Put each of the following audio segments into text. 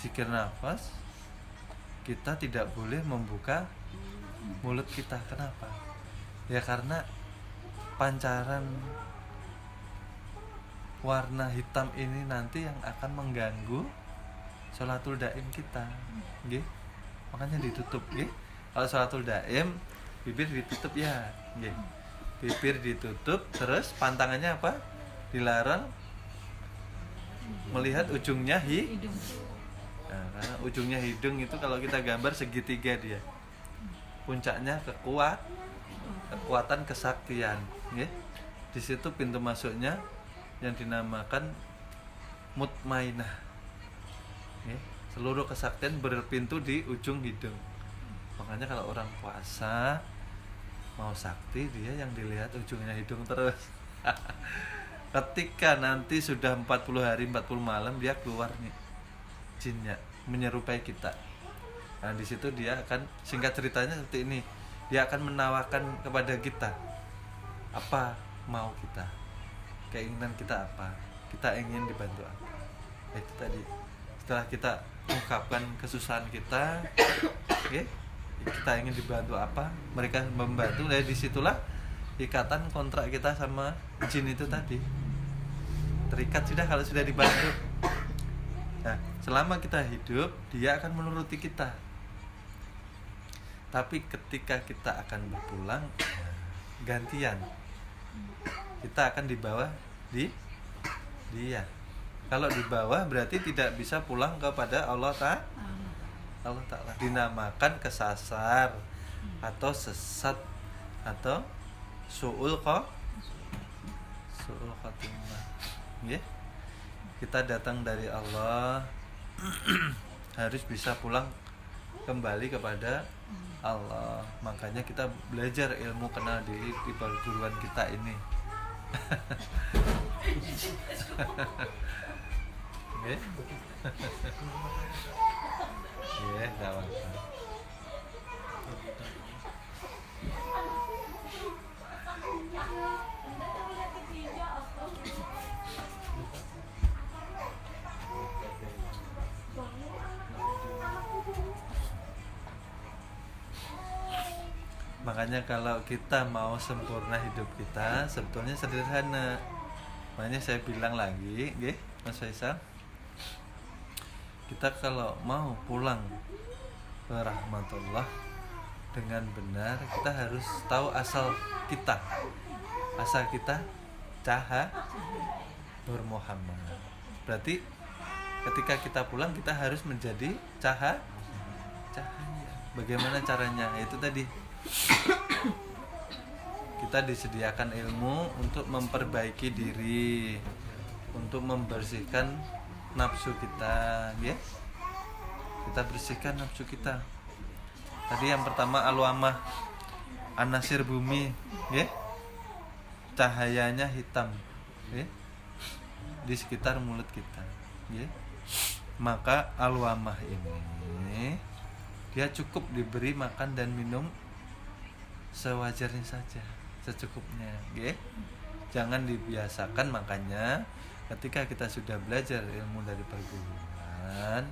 zikir nafas, kita tidak boleh membuka mulut kita. Kenapa? Ya karena pancaran warna hitam ini nanti yang akan mengganggu sholatul daim kita, nggih. Makanya ditutup, nggih. Kalau sholatul daim bibir ditutup ya, nggih. Bibir ditutup, terus pantangannya apa? Dilarang melihat ujungnya hidung. Nah, karena ujungnya hidung itu kalau kita gambar segitiga dia. Puncaknya kekuatan kesaktian, nggih. Di situ pintu masuknya yang dinamakan mutmainah. Seluruh kesaktian berpintu di ujung hidung. Makanya kalau orang puasa mau sakti, dia yang dilihat ujungnya hidung terus. Ketika nanti sudah 40 hari 40 malam dia keluar nih jinnya menyerupai kita. Nah di situ dia akan, singkat ceritanya seperti ini, dia akan menawarkan kepada kita apa mau kita, keinginan kita apa, kita ingin dibantu apa. Itu tadi, setelah kita ungkapkan kesusahan kita, okay, kita ingin dibantu apa, mereka membantu. Dari disitulah ikatan kontrak kita sama jin itu tadi terikat sudah kalau sudah dibantu. Nah, selama kita hidup dia akan menuruti kita. Tapi ketika kita akan berpulang, gantian. Kita akan dibawa di dia. Kalau di bawah berarti tidak bisa pulang kepada Allah Ta'ala. Dinamakan kesasar atau sesat atau su'ul khatimah. Ya? Kita datang dari Allah harus bisa pulang kembali kepada Allah. Makanya kita belajar ilmu kenal diri di perguruan kita ini. Oke. Ya, enggak apa-apa. Makanya kalau kita mau sempurna hidup kita sebetulnya sederhana. Makanya saya bilang lagi, nggih, Mas Faisal, kita kalau mau pulang ke rahmatullah dengan benar, kita harus tahu asal kita. Asal kita Nur Muhammad. Berarti ketika kita pulang kita harus menjadi cahaya. Bagaimana caranya? Itu tadi kita disediakan ilmu untuk memperbaiki diri, untuk membersihkan nafsu kita, ya. Kita bersihkan nafsu kita. Tadi yang pertama alwamah, anasir bumi, ya. Cahayanya hitam, ya. Di sekitar mulut kita, ya. Maka alwamah ini dia cukup diberi makan dan minum sewajarnya saja, secukupnya, okay? Jangan dibiasakan. Makanya ketika kita sudah belajar ilmu dari perguruan,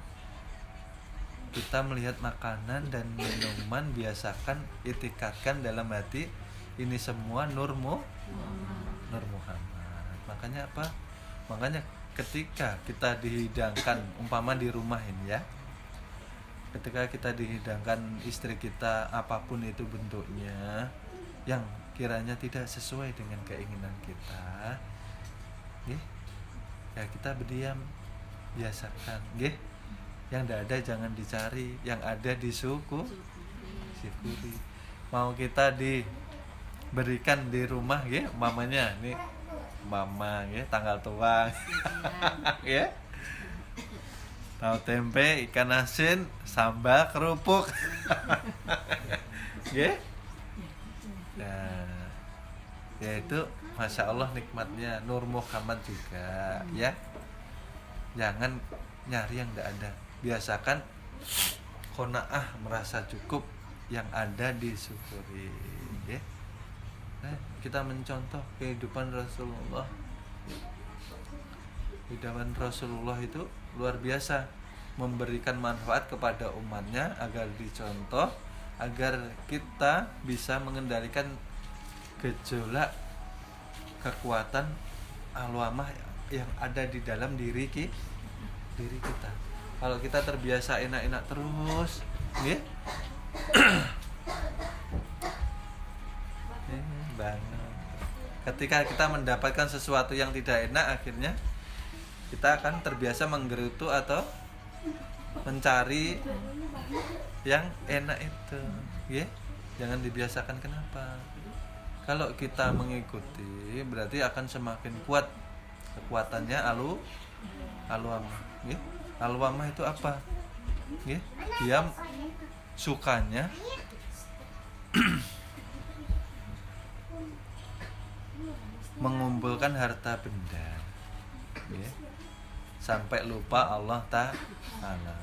kita melihat makanan dan minuman, biasakan itikadkan dalam hati ini semua Nur Muhammad. Makanya apa? Makanya ketika kita dihidangkan, umpama di rumah ini ya, ketika kita dihidangkan istri kita apapun itu bentuknya yang kiranya tidak sesuai dengan keinginan kita, ya kita berdiam, biasakan, yang tidak ada jangan dicari, yang ada syukuri. Mau kita diberikan di rumah, mamanya nih, mama, tanggal tua, ya. Tahu tempe, ikan asin, sambal, kerupuk. Ya. Nah, ya itu Masya Allah nikmatnya Nur Muhammad juga, ya. Jangan nyari yang tidak ada. Biasakan qanaah, merasa cukup, yang ada disyukuri, ya. Nah, kita mencontoh kehidupan Rasulullah. Kehidupan Rasulullah itu luar biasa. memberikan manfaat kepada umatnya agar dicontoh, agar kita bisa mengendalikan gejolak kekuatan alwamah yang ada di dalam diri kita. Kalau kita terbiasa enak-enak terus, nggih. Banget. Ketika kita mendapatkan sesuatu yang tidak enak, akhirnya kita akan terbiasa menggerutu atau mencari yang enak itu, nggih. Jangan dibiasakan. Kenapa? Kalau kita mengikuti berarti akan semakin kuat kekuatannya alwamah, nggih. Alwamah itu apa? Nggih. Dia sukanya mengumpulkan harta benda, nggih. Sampai lupa Allah Ta'ala,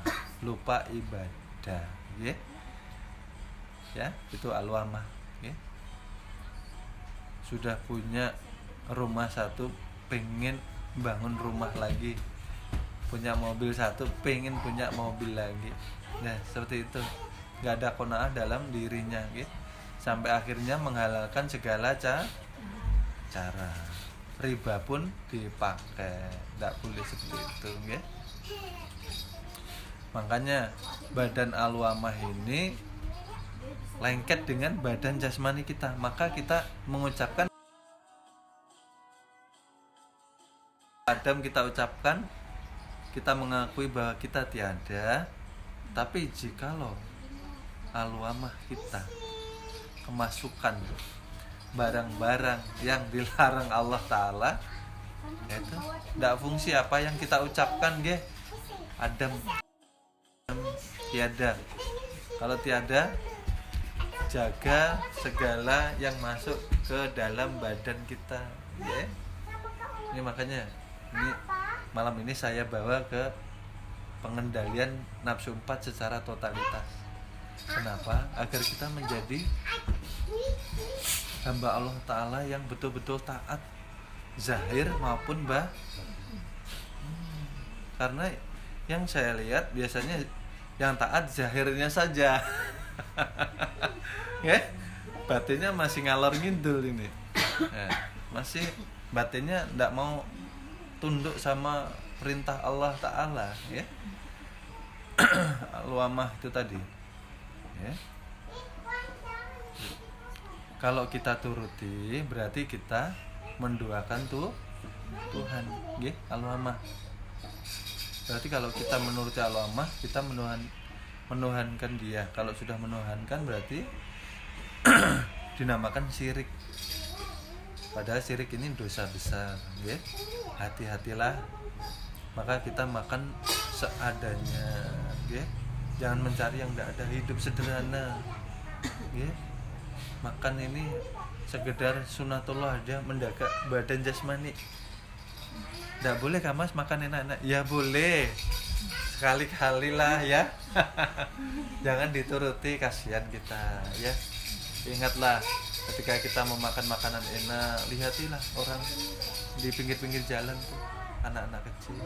lupa ibadah, nggih. Ya, itu alwamah, nggih. Sudah punya rumah satu, pengen bangun rumah lagi, punya mobil satu, pengen punya mobil lagi. Nah, seperti itu, nggak ada qanaah dalam dirinya, gitu. Sampai akhirnya menghalalkan segala cara. Riba pun dipakai, nggak boleh seperti itu, gitu. Makanya badan alwamah ini lengket dengan badan jasmani kita, maka kita mengucapkan Adam, kita ucapkan, kita mengakui bahwa kita tiada. Tapi jikalau alwamah kita kemasukan barang-barang yang dilarang Allah Ta'ala, itu tidak fungsi apa yang kita ucapkan, nggih. Adam tiada. Kalau tiada, jaga segala yang masuk ke dalam badan kita, ya. Ini makanya malam ini saya bawa ke pengendalian nafsu 4 secara totalitas. Kenapa? Agar kita menjadi hamba Allah Ta'ala yang betul-betul taat, zahir maupun karena yang saya lihat biasanya yang taat zahirnya saja. Ya, batinnya masih ngalor ngidul ini. Ya, masih batinnya tidak mau tunduk sama perintah Allah Ta'ala, ya. Alwamah itu tadi, ya. Kalau kita turuti berarti kita menduakan Tuhan, ya. Alwamah berarti kalau kita menuruti alwamah, kita menuhankan dia. Kalau sudah menuhankan berarti dinamakan syirik. Padahal syirik ini dosa besar, ya. Hati-hatilah. Maka kita makan seadanya, ya. Jangan mencari yang tidak ada, hidup sederhana, ya. Makan ini sekedar sunatullah aja, menjaga badan jasmani. Tidak boleh Kamas makan enak-enak. Ya boleh, sekali-kali lah, ya. Jangan dituruti, kasihan kita, ya. Ingatlah, ketika kita memakan makanan enak, lihatilah orang di pinggir-pinggir jalan tuh, anak-anak kecil,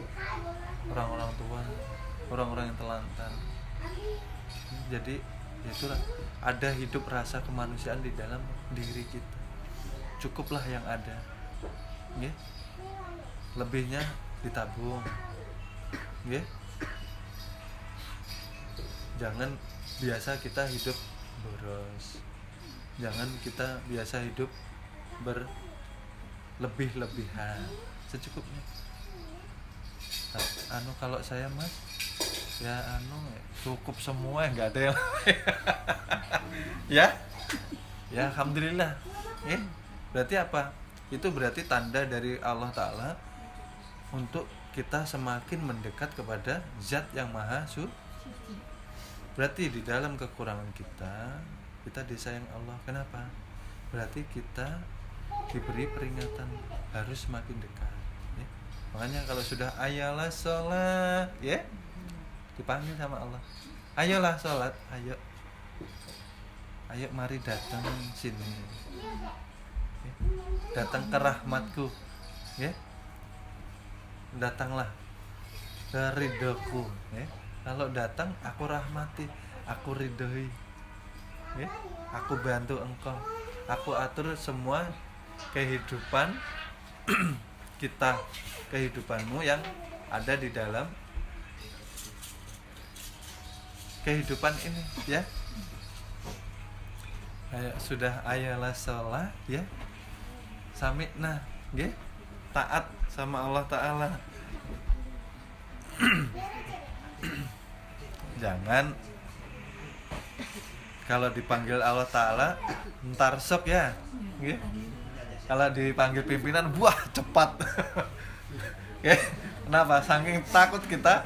orang-orang tua, orang-orang yang telantar. Jadi itulah, ada hidup rasa kemanusiaan di dalam diri kita. Cukuplah yang ada, ya. Lebihnya ditabung, ya. Jangan biasa kita hidup boros. Jangan kita biasa hidup berlebih-lebihan, secukupnya. Kalau saya Mas, ya cukup semua, nggak ada yang ya. Ya alhamdulillah. Berarti apa? Itu berarti tanda dari Allah Ta'ala untuk kita semakin mendekat kepada Zat yang Maha Suci. Berarti di dalam kekurangan kita disayang Allah. Kenapa? Berarti kita diberi peringatan harus semakin dekat, ya. Makanya kalau sudah ayolah sholat, ya, dipanggil sama Allah, ayolah sholat, ayo mari datang sini, ya. Datang ke rahmatku, ya. Datanglah ke ridhoku, ya. Kalau datang aku rahmati, aku ridhoi, ya, aku bantu engkau, aku atur semua kehidupan kita, kehidupanmu yang ada di dalam kehidupan ini, ya. Sudah ayalah sholat, ya, sami'na, ya, taat sama Allah Ta'ala. Jangan kalau dipanggil Allah Ta'ala ntar sok, ya, ya. Kalau dipanggil pimpinan, wah cepat. Ya, kenapa? Saking takut kita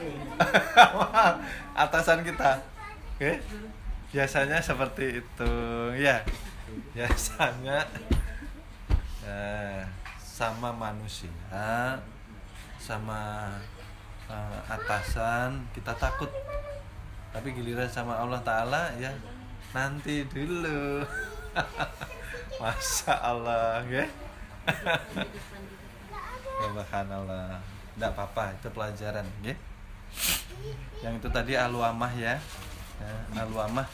atasan kita. Oke, biasanya seperti itu, ya. Biasanya sama manusia, sama atasan kita takut, tapi giliran sama Allah Ta'ala, ya nanti dulu. Masya Allah, ya. Subhanallah. Tidak apa-apa, itu pelajaran, ya. Yang itu tadi al-wamah, ya. Al-wamah.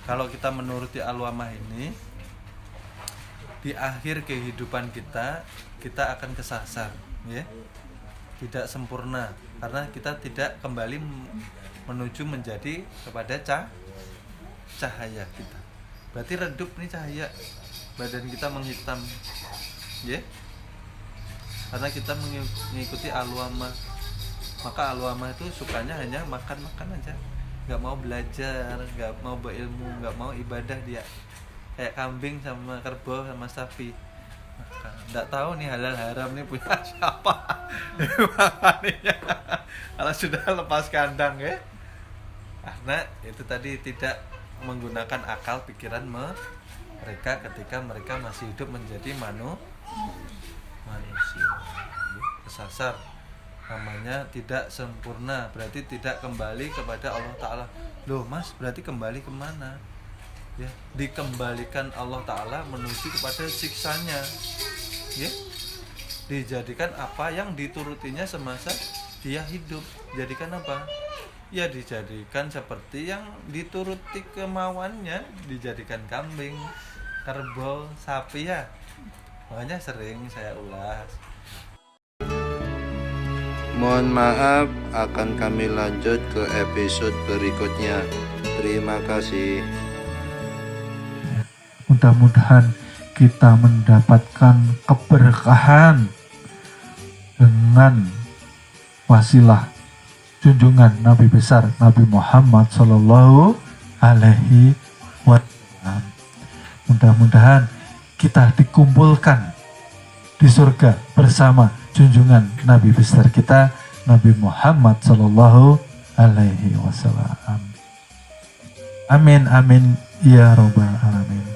Kalau kita menuruti al-wamah ini, di akhir kehidupan kita akan kesasar, ya. Tidak sempurna, karena kita tidak kembali menuju menjadi kepada cahaya kita. Berarti redup nih cahaya, badan kita menghitam, ya. Karena kita mengikuti al-wamah. Maka al-wamah itu sukanya hanya makan-makan aja, nggak mau belajar, nggak mau berilmu, nggak mau ibadah dia. Kayak kambing sama kerbau sama sapi. Nggak tahu nih halal haram nih punya siapa. Kalau sudah lepas kandang, ya. Karena itu tadi tidak menggunakan akal pikiran mereka ketika mereka masih hidup menjadi manusia. Kesasar, namanya tidak sempurna, berarti tidak kembali kepada Allah Ta'ala. Loh mas, berarti kembali kemana? Ya, dikembalikan Allah Ta'ala menuju kepada siksanya, ya. Dijadikan apa yang diturutinya semasa dia hidup. Jadikan apa? Ya dijadikan seperti yang dituruti kemauannya. Dijadikan kambing, kerbau, sapi, ya. Makanya sering saya ulas. Mohon maaf, akan kami lanjut ke episode berikutnya. Terima kasih. Mudah-mudahan kita mendapatkan keberkahan dengan wasilah junjungan Nabi besar Nabi Muhammad Sallallahu Alaihi Wasallam. Mudah-mudahan kita dikumpulkan di surga bersama junjungan Nabi besar kita Nabi Muhammad Sallallahu Alaihi Wasallam. Amin amin ya robbal alamin.